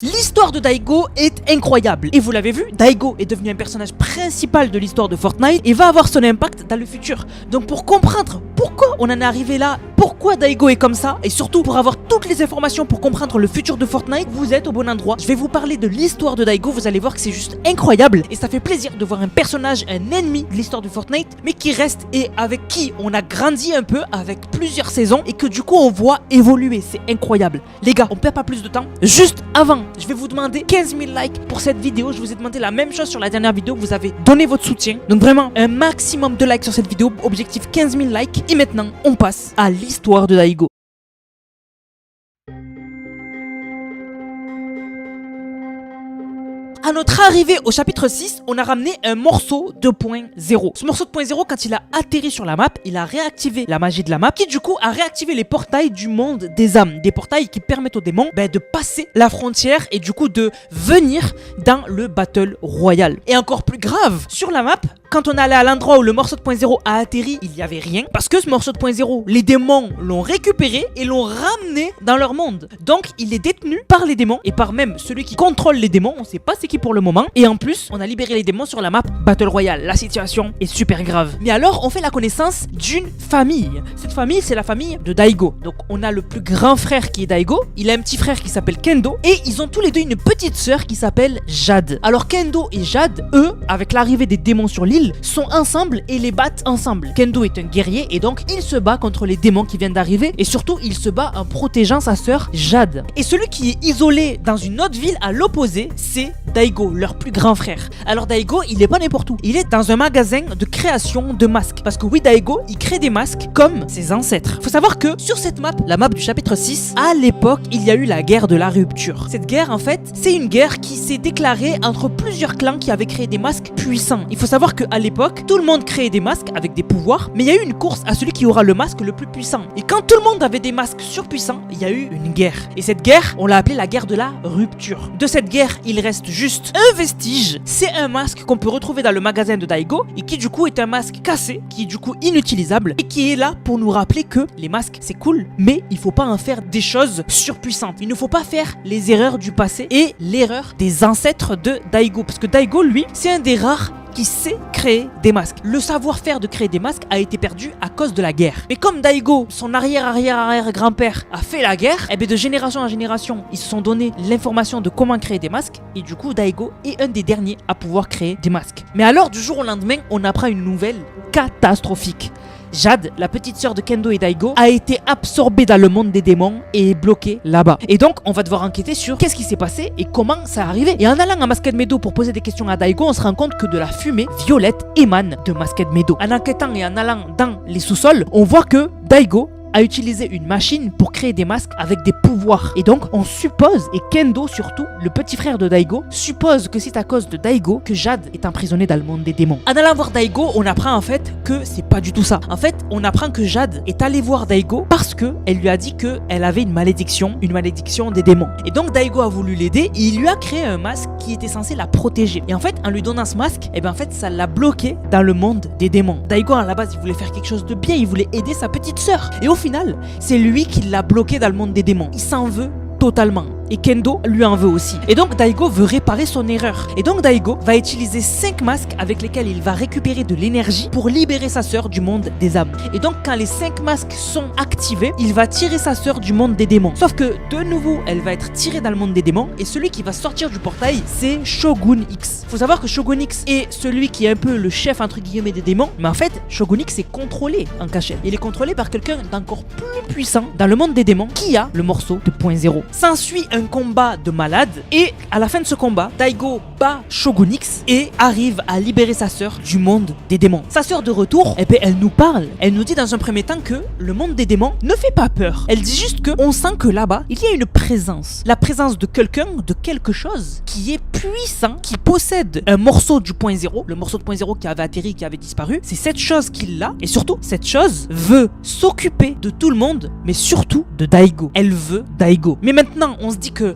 L'histoire de Daigo est incroyable et vous l'avez vu, Daigo est devenu un personnage principal de l'histoire de Fortnite et va avoir son impact dans le futur. Donc pour comprendre pourquoi on en est arrivé là, pourquoi Daigo est comme ça et surtout pour avoir toutes les informations pour comprendre le futur de Fortnite, vous êtes au bon endroit. Je vais vous parler de l'histoire de Daigo, vous allez voir que c'est juste incroyable et ça fait plaisir de voir un personnage, un ennemi de l'histoire de Fortnite mais qui reste et avec qui on a grandi un peu avec plusieurs saisons et que du coup on voit évoluer, c'est incroyable. Les gars, on perd pas plus de temps, juste avant je vais vous demander 15 000 likes pour cette vidéo. Je vous ai demandé la même chose sur la dernière vidéo. Vous avez donné votre soutien. Donc vraiment, un maximum de likes sur cette vidéo. Objectif 15 000 likes. Et maintenant, on passe à l'histoire de Daigo. À notre arrivée au chapitre 6, on a ramené un morceau 2.0. Ce morceau 2.0, quand il a atterri sur la map, il a réactivé la magie de la map, qui du coup a réactivé les portails du monde des âmes. Des portails qui permettent aux démons de passer la frontière et du coup de venir dans le Battle Royale. Et encore plus grave, sur la map, quand on est allé à l'endroit où le morceau 2.0 a atterri, il n'y avait rien. Parce que ce morceau 2.0, les démons l'ont récupéré et l'ont ramené dans leur monde. Donc il est détenu par les démons et par même celui qui contrôle les démons. On sait pas c'est qui pour le moment. Et en plus, on a libéré les démons sur la map Battle Royale. La situation est super grave. Mais alors, on fait la connaissance d'une famille. Cette famille, c'est la famille de Daigo. Donc on a le plus grand frère qui est Daigo. Il a un petit frère qui s'appelle Kendo. Et ils ont tous les deux une petite sœur qui s'appelle Jade. Alors Kendo et Jade, eux, avec l'arrivée des démons sur l'île, sont ensemble et les battent ensemble. Kendo est un guerrier et donc il se bat contre les démons qui viennent d'arriver et surtout il se bat en protégeant sa sœur Jade. Et celui qui est isolé dans une autre ville à l'opposé, c'est Daigo, leur plus grand frère. Alors Daigo, il est pas n'importe où. Il est dans un magasin de création de masques. Parce que oui, Daigo, il crée des masques comme ses ancêtres. Faut savoir que sur cette map, la map du chapitre 6, à l'époque, il y a eu la guerre de la rupture. Cette guerre, en fait, c'est une guerre qui s'est déclarée entre plusieurs clans qui avaient créé des masques puissants. Il faut savoir qu'à l'époque, tout le monde créait des masques avec des pouvoirs, mais il y a eu une course à celui qui aura le masque le plus puissant. Et quand tout le monde avait des masques surpuissants, il y a eu une guerre. Et cette guerre, on l'a appelée la guerre de la rupture. De cette guerre, il reste juste un vestige, c'est un masque qu'on peut retrouver dans le magasin de Daigo et qui du coup est un masque cassé, qui est du coup inutilisable et qui est là pour nous rappeler que les masques c'est cool, mais il faut pas en faire des choses surpuissantes. Il ne faut pas faire les erreurs du passé et l'erreur des ancêtres de Daigo, parce que Daigo lui, c'est un des rares qui sait créer des masques. Le savoir-faire de créer des masques a été perdu à cause de la guerre. Mais comme Daigo, son arrière-arrière-arrière-grand-père, a fait la guerre, et bien de génération en génération, ils se sont donné l'information de comment créer des masques, et du coup Daigo est un des derniers à pouvoir créer des masques. Mais alors du jour au lendemain, on apprend une nouvelle catastrophique. Jade, la petite sœur de Kendo et Daigo, a été absorbée dans le monde des démons et est bloquée là-bas. Et donc, on va devoir enquêter sur qu'est-ce qui s'est passé et comment ça est arrivé. Et en allant à Masked Meadow pour poser des questions à Daigo, on se rend compte que de la fumée violette émane de Masked Meadow. En enquêtant et en allant dans les sous-sols, on voit que Daigo a utilisé une machine pour créer des masques avec des pouvoirs. Et donc, on suppose, et Kendo surtout, le petit frère de Daigo, suppose que c'est à cause de Daigo que Jade est emprisonnée dans le monde des démons. En allant voir Daigo, on apprend en fait que c'est pas du tout ça. En fait, on apprend que Jade est allée voir Daigo parce que elle lui a dit qu'elle avait une malédiction des démons. Et donc, Daigo a voulu l'aider et il lui a créé un masque qui était censé la protéger. Et en fait, en lui donnant ce masque, en fait, ça l'a bloqué dans le monde des démons. Daigo, à la base, il voulait faire quelque chose de bien, il voulait aider sa petite sœur. Et au final, c'est lui qui l'a bloqué dans le monde des démons. Il s'en veut totalement. Et Kendo lui en veut aussi. Et donc Daigo veut réparer son erreur. Et donc Daigo va utiliser 5 masques avec lesquels il va récupérer de l'énergie pour libérer sa sœur du monde des âmes. Et donc quand les 5 masques sont activés, il va tirer sa sœur du monde des démons. Sauf que de nouveau, elle va être tirée dans le monde des démons et celui qui va sortir du portail, c'est Shogun X. Faut savoir que Shogun X est celui qui est un peu le chef entre guillemets des démons, mais en fait, Shogun X est contrôlé en cachette. Il est contrôlé par quelqu'un d'encore plus puissant dans le monde des démons qui a le morceau 2.0. S'ensuit un combat de malade et à la fin de ce combat, Daigo bat Shogun X et arrive à libérer sa sœur du monde des démons. Sa sœur de retour, elle nous parle. Elle nous dit dans un premier temps que le monde des démons ne fait pas peur. Elle dit juste que on sent que là-bas, il y a une présence. La présence de quelqu'un, de quelque chose qui est puissant, qui possède un morceau du point 0, le morceau de point 0 qui avait atterri, qui avait disparu. C'est cette chose qu'il a et surtout, cette chose veut s'occuper de tout le monde, mais surtout de Daigo. Elle veut Daigo. Mais maintenant, on se dit que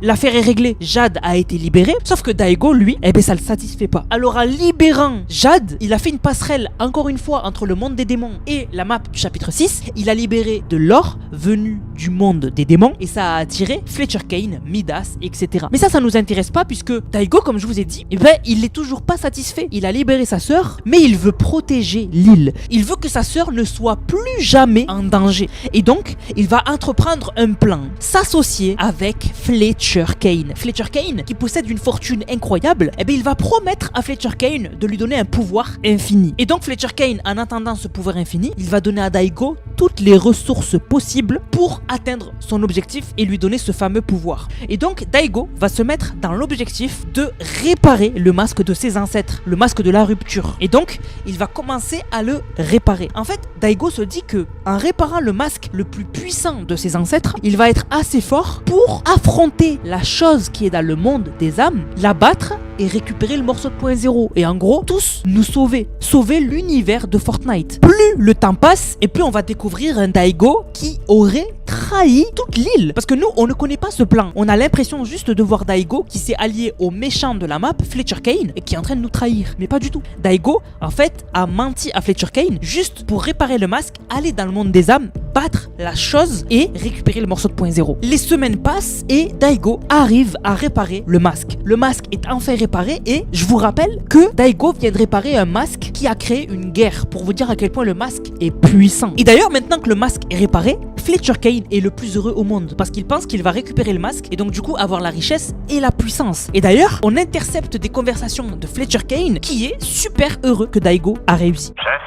l'affaire est réglée, Jade a été libérée, sauf que Daigo, lui, ça le satisfait pas. Alors en libérant Jade, il a fait une passerelle, encore une fois, entre le monde des démons et la map du chapitre 6. Il a libéré de l'or venu du monde des démons et ça a attiré Fletcher Kane, Midas, etc. Mais ça nous intéresse pas puisque Daigo, comme je vous ai dit, il est toujours pas satisfait. Il a libéré sa sœur, mais il veut protéger l'île. Il veut que sa sœur ne soit plus jamais en danger. Et donc, il va entreprendre un plan, s'associer avec Fletcher Kane. Fletcher Kane, qui possède une fortune incroyable, il va promettre à Fletcher Kane de lui donner un pouvoir infini. Et donc Fletcher Kane, en attendant ce pouvoir infini, il va donner à Daigo toutes les ressources possibles pour atteindre son objectif et lui donner ce fameux pouvoir. Et donc Daigo va se mettre dans l'objectif de réparer le masque de ses ancêtres, le masque de la rupture. Et donc, il va commencer à le réparer. En fait, Daigo se dit que en réparant le masque le plus puissant de ses ancêtres, il va être assez fort pour affronter la chose qui est dans le monde des âmes, l'abattre et récupérer le morceau de point zéro. Et en gros, tous nous sauver l'univers de Fortnite. Plus le temps passe et plus on va découvrir un Daigo qui aurait trahi toute l'île. Parce que nous, on ne connaît pas ce plan. On a l'impression juste de voir Daigo qui s'est allié au méchant de la map, Fletcher Kane, et qui est en train de nous trahir. Mais pas du tout. Daigo, en fait, a menti à Fletcher Kane juste pour réparer le masque, aller dans le monde des âmes, battre la chose et récupérer le morceau de point zéro. Les semaines passent et Daigo arrive à réparer le masque. Le masque est enfin réparé et je vous rappelle que Daigo vient de réparer un masque qui a créé une guerre pour vous dire à quel point le masque est puissant. Et d'ailleurs, maintenant que le masque est réparé, Fletcher Kane est le plus heureux au monde parce qu'il pense qu'il va récupérer le masque et donc du coup avoir la richesse et la puissance. Et d'ailleurs, on intercepte des conversations de Fletcher Kane qui est super heureux que Daigo a réussi. Chef,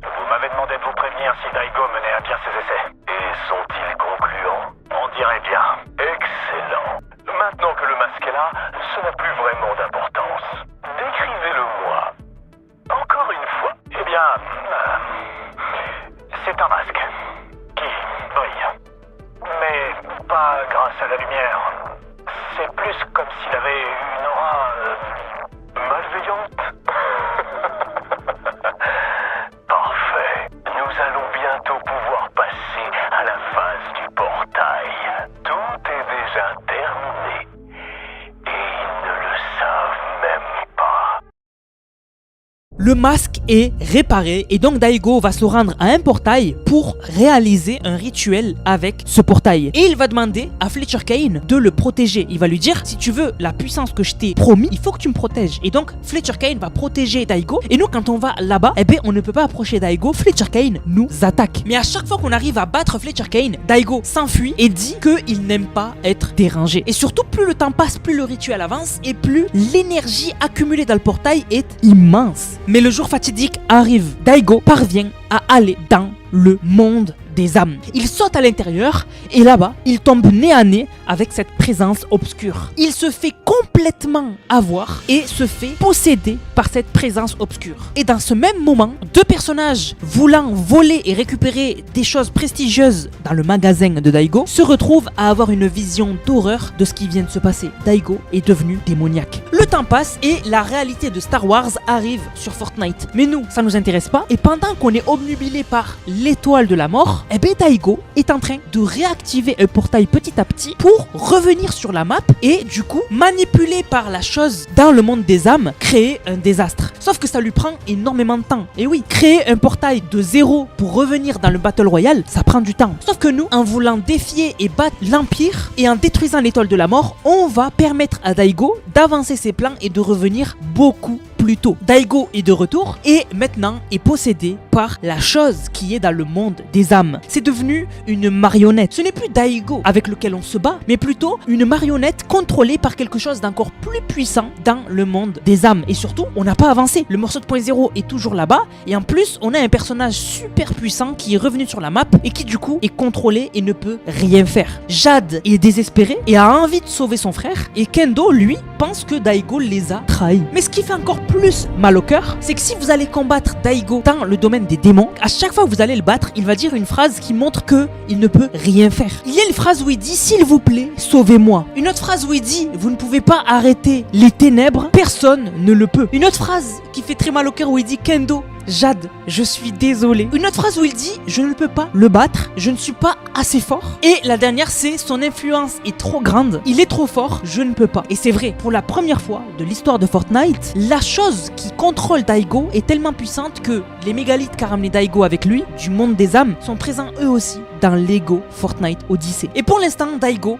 vous m'avez demandé de vous prévenir si Daigo menait à bien ses essais. Et sont-ils concluants? On dirait bien. Excellent. Maintenant que le masque est là, ce n'a plus vraiment d'importance. Décrivez-le-moi. Encore une fois. Eh bien, c'est un masque qui brille. Mais pas grâce à la lumière. C'est plus comme s'il avait une aura malveillante. Parfait. Nous allons bientôt pouvoir passer à la phase du portail. Tout est déjà terminé. Et ils ne le savent même pas. Le masque est réparé et donc Daigo va se rendre à un portail pour réaliser un rituel avec ce portail. Et il va demander à Fletcher Kane de le protéger. Il va lui dire, si tu veux la puissance que je t'ai promis, il faut que tu me protèges. Et donc Fletcher Kane va protéger Daigo. Et nous, quand on va là-bas, on ne peut pas approcher Daigo. Fletcher Kane nous attaque. Mais à chaque fois qu'on arrive à battre Fletcher Kane, Daigo s'enfuit et dit qu'il n'aime pas être dérangé. Et surtout, plus le temps passe, plus le rituel avance et plus l'énergie accumulée dans le portail est immense. Mais le jour fatidique arrive. Daigo parvient à aller dans le monde des âmes. Il saute à l'intérieur et là-bas, il tombe nez à nez avec cette présence obscure. Il se fait complètement avoir et se fait posséder par cette présence obscure. Et dans ce même moment, deux personnages voulant voler et récupérer des choses prestigieuses dans le magasin de Daigo se retrouvent à avoir une vision d'horreur de ce qui vient de se passer. Daigo est devenu démoniaque. Le temps passe et la réalité de Star Wars arrive sur Fortnite. Mais nous, ça nous intéresse pas. Et pendant qu'on est obnubilé par l'étoile de la mort, Daigo est en train de réactiver un portail petit à petit pour revenir sur la map et du coup, manipulé par la chose dans le monde des âmes, créer un désastre. Sauf que ça lui prend énormément de temps. Et oui, créer un portail de zéro pour revenir dans le Battle Royale, ça prend du temps. Sauf que nous, en voulant défier et battre l'Empire et en détruisant l'étoile de la mort, on va permettre à Daigo d'avancer ses plans et de revenir beaucoup plus tôt. Daigo est de retour et maintenant est possédé par la chose qui est dans le monde des âmes. C'est devenu une marionnette. Ce n'est plus Daigo avec lequel on se bat, mais plutôt une marionnette contrôlée par quelque chose d'encore plus puissant dans le monde des âmes. Et surtout, on n'a pas avancé. Le morceau de point zéro est toujours là-bas et en plus, on a un personnage super puissant qui est revenu sur la map et qui du coup est contrôlé et ne peut rien faire. Jade est désespéré et a envie de sauver son frère et Kendo, lui, pense que Daigo les a trahis. Mais ce qui fait encore plus mal au cœur, c'est que si vous allez combattre Daigo dans le domaine des démons, à chaque fois que vous allez le battre, il va dire une phrase qui montre que il ne peut rien faire. Il y a une phrase où il dit, s'il vous plaît, sauvez-moi. Une autre phrase où il dit, vous ne pouvez pas arrêter les ténèbres, personne ne le peut. Une autre phrase qui fait très mal au cœur où il dit Kendo, Jade, je suis désolé. Une autre phrase où il dit je ne peux pas le battre, je ne suis pas assez fort. Et la dernière c'est son influence est trop grande, il est trop fort, je ne peux pas. Et c'est vrai, pour la première fois de l'histoire de Fortnite, la chose qui contrôle Daigo est tellement puissante que les mégalithes qu'a ramené Daigo avec lui, du monde des âmes, sont présents eux aussi dans Lego Fortnite Odyssey. Et pour l'instant, Daigo,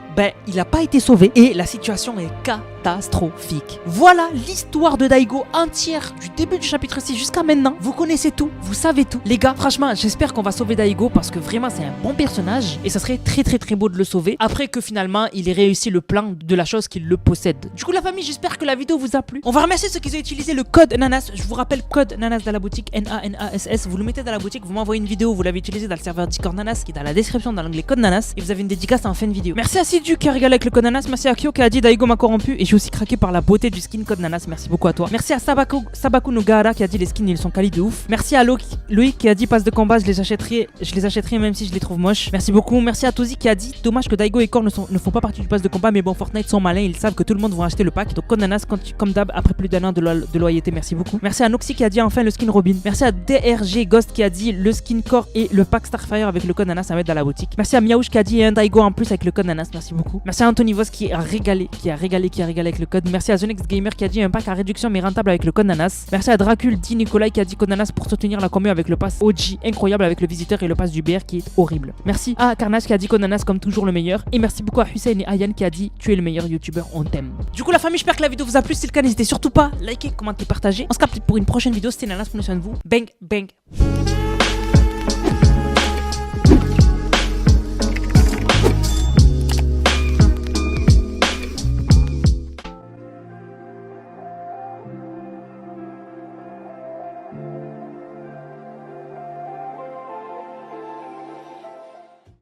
il n'a pas été sauvé et la situation est catastrophique. Voilà l'histoire de Daigo entière du début du chapitre 6 jusqu'à maintenant. Vous connaissez tout, vous savez tout. Les gars, franchement, j'espère qu'on va sauver Daigo parce que vraiment c'est un bon personnage et ça serait très beau de le sauver après que finalement il ait réussi le plan de la chose qui le possède. Du coup la famille, j'espère que la vidéo vous a plu. On va remercier ceux qui ont utilisé le code Nanas. Je vous rappelle code Nanas dans la boutique, N-A-N-A-S-S. Vous le mettez dans la boutique, vous m'envoyez une vidéo, vous l'avez utilisé dans le serveur Discord Nanas qui est dans la description dans l'onglet code Nanas et vous avez une dédicace en fin de vidéo. Merci à Sidu qui a régalé avec le code Nanas, merci à Kyo qui a dit Daigo m'a corrompu et j'ai aussi craqué par la beauté du skin code Nanas, merci beaucoup à toi. Merci à Sabaku Nogara qui a dit les skins ils sont quali de ouf. Merci à Loïc qui a dit passe de combat, je les achèterai même si je les trouve moches. Merci beaucoup. Merci à Tozi qui a dit dommage que Daigo et Core ne font pas partie du pass de combat, mais bon, Fortnite sont malins, ils savent que tout le monde va acheter le pack. Donc code Nanas comme d'hab après plus d'un an de loyauté, merci beaucoup. Merci à Noxy qui a dit enfin le skin Robin. Merci à DRG Ghost qui a dit le skin Core et le pack Starfire avec le code Nanas à mettre dans la boutique. Merci à Miaouche qui a dit un Daigo en plus avec le code Nanas, merci beaucoup. Merci à Anthony Vos qui a régalé avec le code. Merci à Zonex Gamer qui a dit un pack à réduction mais rentable avec le code Nanas. Merci à Dracul D Nicolas qui a dit code Nanas pour soutenir la commu avec le pass OG incroyable avec le visiteur et le pass du BR qui est horrible. Merci à Carnage qui a dit code Nanas comme toujours le meilleur. Et merci beaucoup à Hussein et Ayan qui a dit tu es le meilleur youtubeur, on t'aime. Du coup la famille, j'espère que la vidéo vous a plu. Si c'est le cas, n'hésitez surtout pas à liker, commenter, partager. On se capte pour une prochaine vidéo. C'était Nanas, prenez soin de vous. Bang bang.